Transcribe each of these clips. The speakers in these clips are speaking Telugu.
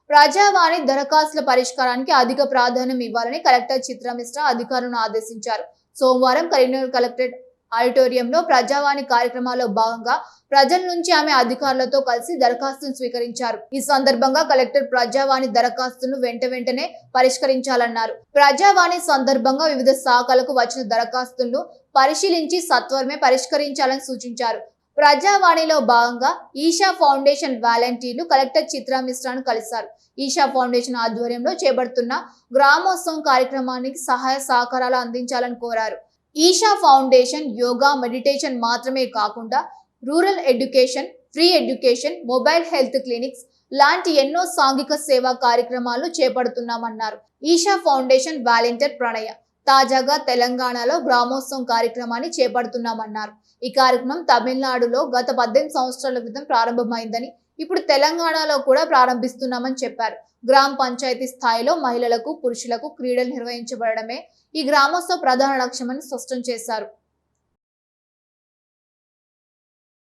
ప్రజావాణి దరఖాస్తుల పరిష్కారానికి అధిక ప్రాధాన్యం ఇవ్వాలని కలెక్టర్ చిత్ర మిశ్రా అధికారులను ఆదేశించారు. సోమవారం కరీంనగర్ కలెక్టరేట్ ఆడిటోరియంలో ప్రజావాణి కార్యక్రమాల్లో భాగంగా ప్రజల నుంచి ఆమె అధికారులతో కలిసి దరఖాస్తును స్వీకరించారు. ఈ సందర్భంగా కలెక్టర్ ప్రజావాణి దరఖాస్తును వెంటనే పరిష్కరించాలన్నారు. ప్రజావాణి సందర్భంగా వివిధ శాఖలకు వచ్చిన దరఖాస్తులను పరిశీలించి సత్వరమే పరిష్కరించాలని సూచించారు. ప్రజావాణిలో భాగంగా ఈషా ఫౌండేషన్ వాలంటీర్లు కలెక్టర్ చిత్ర మిశ్రాను కలిశారు. ఈషా ఫౌండేషన్ ఆధ్వర్యంలో చేపడుతున్న గ్రామోత్సవం కార్యక్రమానికి సహాయ సహకారాలు అందించాలని కోరారు. ఈషా ఫౌండేషన్ యోగా, మెడిటేషన్ మాత్రమే కాకుండా rural education, free education, mobile health clinics లాంటి ఎన్నో సాంఘిక సేవా కార్యక్రమాలు చేపడుతున్నామన్నారు. ఈషా ఫౌండేషన్ వాలంటీర్ ప్రణయ తాజాగా తెలంగాణలో గ్రామోత్సవం కార్యక్రమాన్ని చేపడుతున్నామన్నారు. ఈ కార్యక్రమం తమిళనాడులో గత 18 సంవత్సరాల క్రితం ప్రారంభమైందని, ఇప్పుడు తెలంగాణలో కూడా ప్రారంభిస్తున్నామని చెప్పారు. గ్రామ పంచాయతీ స్థాయిలో మహిళలకు, పురుషులకు క్రీడలు నిర్వహించబడమే ఈ గ్రామోత్సవ ప్రధాన లక్ష్యమని స్పష్టం చేశారు.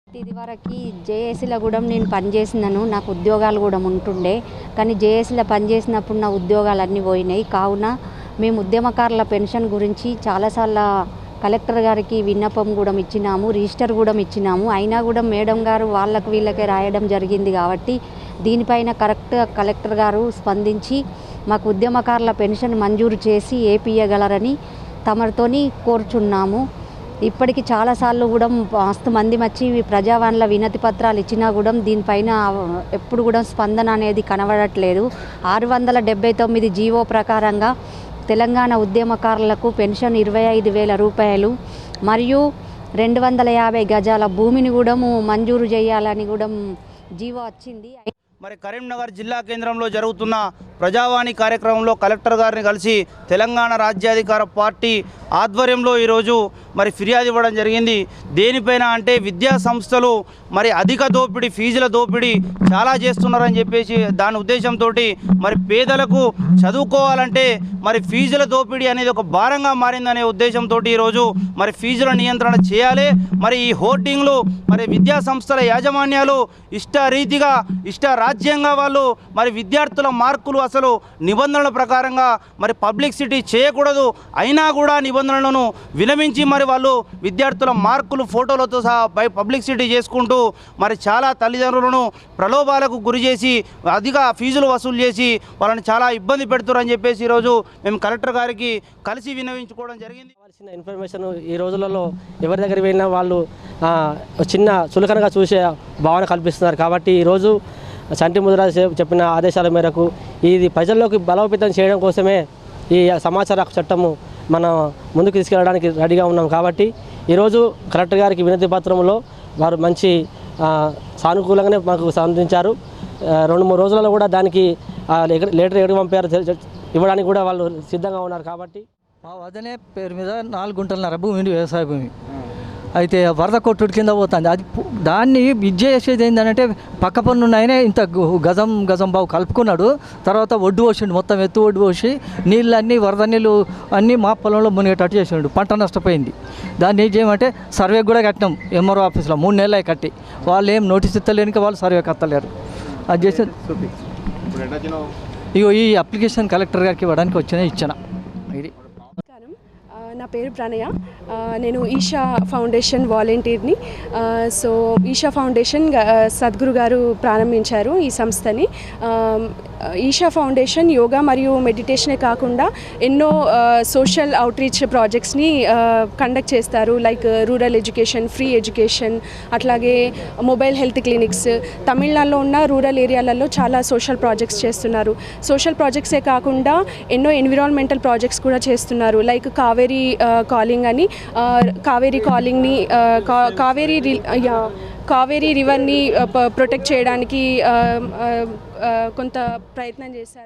ఇదివరకు జేఏసీలో కూడా నేను పనిచేసినాను. నాకు ఉద్యోగాలు కూడా ఉంటుండే, కానీ జేఏసీలో పనిచేసినప్పుడు నా ఉద్యోగాలన్నీ పోయినాయి. కావున మేము ఉద్యమకారుల పెన్షన్ గురించి చాలాసార్లు కలెక్టర్ గారికి విన్నపం కూడా ఇచ్చినాము, రిజిస్టర్ కూడా ఇచ్చినాము. అయినా కూడా మేడం గారు వాళ్ళకి వీళ్ళకే రాయడం జరిగింది. కాబట్టి దీనిపైన కలెక్టర్ గారు స్పందించి మాకు ఉద్యమకారుల పెన్షన్ మంజూరు చేసి ఏపీయగలరని తమరితోని కోరుచున్నాము. ఇప్పటికి చాలాసార్లు కూడా మస్తు మంది వచ్చి ప్రజావాణిలో వినతి పత్రాలు ఇచ్చినా కూడా దీనిపైన ఎప్పుడు కూడా స్పందన అనేది కనబడట్లేదు. 679 జీవో ప్రకారంగా తెలంగాణ ఉద్యమకారులకు పెన్షన్ 25,000 రూపాయలు మరియు 250 గజాల భూమిని కూడా మంజూరు చేయాలని కూడా జీవో వచ్చింది. మరి కరీంనగర్ జిల్లా కేంద్రంలో జరుగుతున్న ప్రజావాణి కార్యక్రమంలో కలెక్టర్ గారిని కలిసి తెలంగాణ రాజ్యాధికార పార్టీ ఆధ్వర్యంలో ఈరోజు మరి ఫిర్యాదు ఇవ్వడం జరిగింది. దేనిపైన అంటే విద్యా సంస్థలు మరి అధిక దోపిడీ, ఫీజుల దోపిడీ చాలా చేస్తున్నారని చెప్పేసి దాని ఉద్దేశంతో మరి పేదలకు చదువుకోవాలంటే మరి ఫీజుల దోపిడీ అనేది ఒక భారంగా మారిందనే ఉద్దేశంతో ఈరోజు మరి ఫీజుల నియంత్రణ చేయాలి. మరి ఈ హోర్డింగ్లు మరి విద్యా సంస్థల యాజమాన్యాలు ఇష్టరీతిగా రాజ్యంగా వాళ్ళు మరి విద్యార్థుల మార్కులు అసలు నిబంధనల ప్రకారంగా మరి పబ్లిసిటీ చేయకూడదు. అయినా కూడా నిబంధనలను విలమించి మరి వాళ్ళు విద్యార్థుల మార్కులు ఫోటోలతో సహా పబ్లిసిటీ చేసుకుంటూ మరి చాలా తల్లిదండ్రులను ప్రలోభాలకు గురి చేసి అధిక ఫీజులు వసూలు చేసి వాళ్ళని చాలా ఇబ్బంది పెడుతున్నారని చెప్పేసి ఈరోజు మేము కలెక్టర్ గారికి కలిసి విన్నవించుకోవడం జరిగింది. కావాల్సిన ఇన్ఫర్మేషన్ ఈ రోజులలో ఎవరి దగ్గర వెళ్ళినా వాళ్ళు చిన్న చులకనగా చూసే భావన కల్పిస్తున్నారు. కాబట్టి ఈరోజు చంటి ముదిరాజు చెప్పిన ఆదేశాల మేరకు ఇది ప్రజల్లోకి బలోపేతం చేయడం కోసమే ఈ సమాచార హక్కు చట్టము మనం ముందుకు తీసుకెళ్ళడానికి రెడీగా ఉన్నాం. కాబట్టి ఈరోజు కలెక్టర్ గారికి వినతి పత్రంలో వారు మంచి సానుకూలంగానే మాకు సంధించారు. 2-3 రోజులలో కూడా దానికి లెటర్ ఎక్కడ పంపారు ఇవ్వడానికి కూడా వాళ్ళు సిద్ధంగా ఉన్నారు. కాబట్టి మా వదనే పేరు మీద 4 గుంటలన్నర భూమి, వ్యవసాయ భూమి అయితే వరద కొట్టుడు కింద పోతుంది. అది దాన్ని విద్య చేసేది ఏంటంటే పక్క పన్ను ఉన్నాయనే ఇంత గజం బావు కలుపుకున్నాడు. తర్వాత ఒడ్డు పోసిండు, మొత్తం ఎత్తు ఒడ్డు పోసి నీళ్ళన్నీ వరద నీళ్ళు అన్నీ మా పొలంలో మునిగేటట్టు చేసిండు. పంట నష్టపోయింది. దాన్ని ఏం చేయమంటే సర్వే కూడా కట్టినాం ఎంఆర్ఓ ఆఫీస్లో 3 నెలలు కట్టి. వాళ్ళు ఏం నోటీస్ ఇస్తలేనికి వాళ్ళు సర్వే కట్టలేరు. అది చేసి ఇగో ఈ అప్లికేషన్ కలెక్టర్ గారికి ఇవ్వడానికి ఇచ్చిన ఇది. నా పేరు ప్రణయ, నేను ఈషా ఫౌండేషన్ వాలంటీర్ని. సో ఈషా ఫౌండేషన్ సద్గురు గారు ప్రారంభించారు ఈ సంస్థని. ఈషా ఫౌండేషన్ యోగా మరియు మెడిటేషనే కాకుండా ఎన్నో సోషల్ అవుట్రీచ్ ప్రాజెక్ట్స్ని కండక్ట్ చేస్తారు. Like rural education, free education, అట్లాగే మొబైల్ హెల్త్ క్లినిక్స్. తమిళనాడులో ఉన్న రూరల్ ఏరియాలలో చాలా సోషల్ ప్రాజెక్ట్స్ చేస్తున్నారు. సోషల్ ప్రాజెక్ట్సే కాకుండా ఎన్నో ఎన్విరాన్మెంటల్ ప్రాజెక్ట్స్ కూడా చేస్తున్నారు. లైక్ కావేరీ కాలింగ్ అని, కావేరీ కాలింగ్ని కావేరీ రివర్ని ప్రొటెక్ట్ చేయడానికి కొంత ప్రయత్నం చేశారు.